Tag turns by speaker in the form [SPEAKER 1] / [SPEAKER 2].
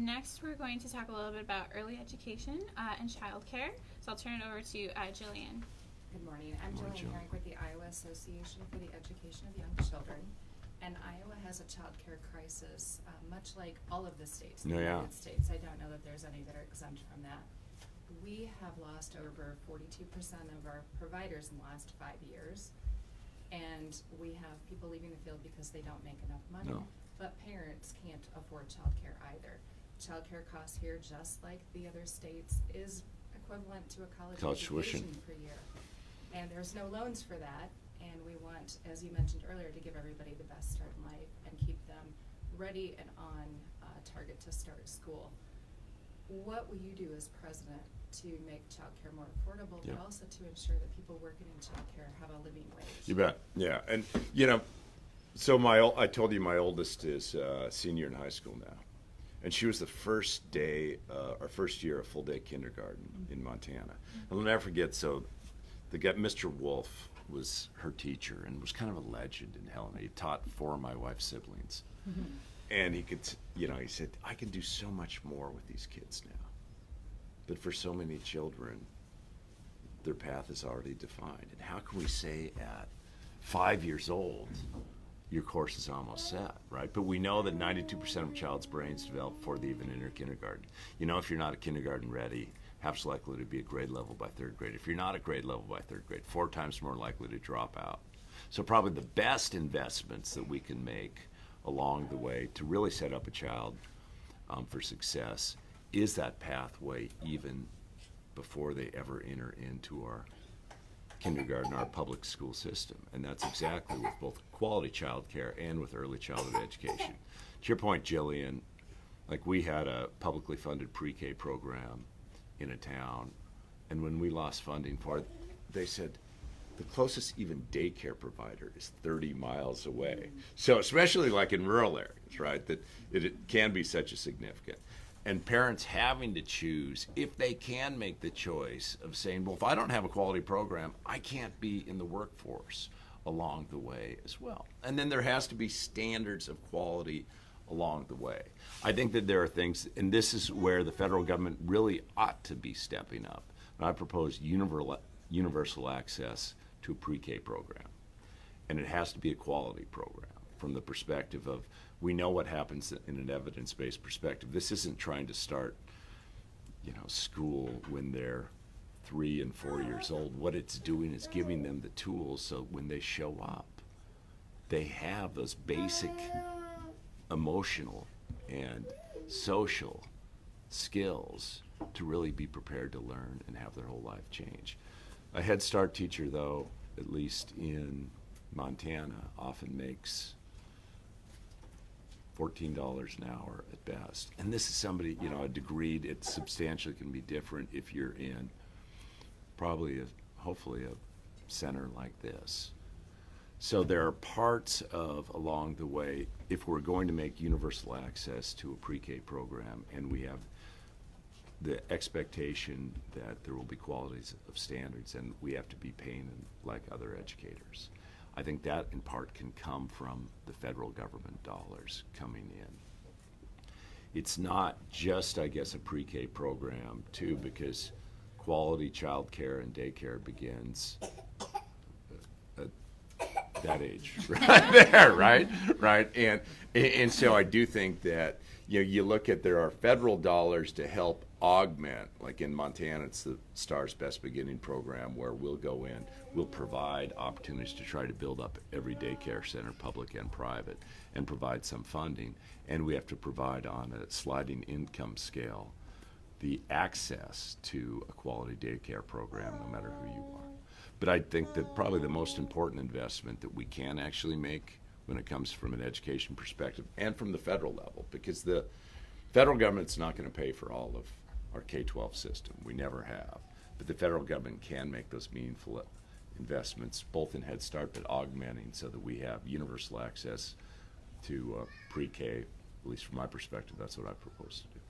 [SPEAKER 1] next we're going to talk a little bit about early education and childcare. So I'll turn it over to Jillian.
[SPEAKER 2] Good morning. I'm Jillian Herrick with the Iowa Association for the Education of Young Children. And Iowa has a child care crisis, much like all of the states, the United States. I don't know that there's any that are exempt from that. We have lost over 42% of our providers in the last 5 years. And we have people leaving the field because they don't make enough money.
[SPEAKER 3] No.
[SPEAKER 2] But parents can't afford child care either. Child care costs here, just like the other states, is equivalent to a college education per year. And there's no loans for that. And we want, as you mentioned earlier, to give everybody the best start in life and keep them ready and on target to start school. What will you do as president to make childcare more affordable, but also to ensure that people working in childcare have a living wage?
[SPEAKER 3] You bet. Yeah, and so I told you my oldest is a senior in high school now, and she was the first day, our first year of full day kindergarten in Montana. I'll never forget. So, Mr. Wolf was her teacher and was kind of a legend in Helena. He taught 4 of my wife's siblings. Mm-hmm. And he could, he said, I can do so much more with these kids now. But for so many children, their path is already defined. And how can we say at 5 years old, your course is almost set, right? But we know that 92% of a child's brains develop before they even enter kindergarten. If you're not a kindergarten ready, half likely to be at grade level by 3rd grade. If you're not at grade level by 3rd grade, 4 times more likely to drop out. So probably the best investments that we can make along the way to really set up a child for success is that pathway even before they ever enter into our kindergarten, our public school system. And that's exactly with both quality child care and with early childhood education. To your point, Jillian, like we had a publicly funded pre-K program in a town, and when we lost funding for it, they said the closest even daycare provider is 30 miles away. So especially like in rural areas, right, that it can be such a significant. And parents having to choose, if they can make the choice of saying, well, if I don't have a quality program, I can't be in the workforce along the way as well. And then there has to be standards of quality along the way. I think that there are things, and this is where the federal government really ought to be stepping up. And I propose universal access to a pre-K program. And it has to be a quality program from the perspective of, we know what happens in an evidence-based perspective. This isn't trying to start, school when they're 3 and 4 years old. What it's doing is giving them the tools so when they show up, they have those basic emotional and social skills to really be prepared to learn and have their whole life change. A Head Start teacher, though, at least in Montana, often makes $14 an hour at best. And this is somebody, a degree, it substantially can be different if you're in hopefully a center like this. So there are parts of along the way, if we're going to make universal access to a pre-K program, and we have the expectation that there will be qualities of standards and we have to be paying them like other educators. I think that in part can come from the federal government dollars coming in. It's not just, I guess, a pre-K program too, because quality child care and daycare begins at that age, right there, right? And so I do think that, you look at, there are federal dollars to help augment, like in Montana, it's the STARS Best Beginning program, where we'll go in, we'll provide opportunities to try to build up every daycare center, public and private, and provide some funding. And we have to provide on a sliding income scale the access to a quality daycare program, no matter who you are. But I think that probably the most important investment that we can actually make when it comes from an education perspective and from the federal level, because the federal government's not going to pay for all of our K-12 system. We never have. But the federal government can make those meaningful investments, both in Head Start but augmenting, so that we have universal access to pre-K. At least from my perspective, that's what I propose to do.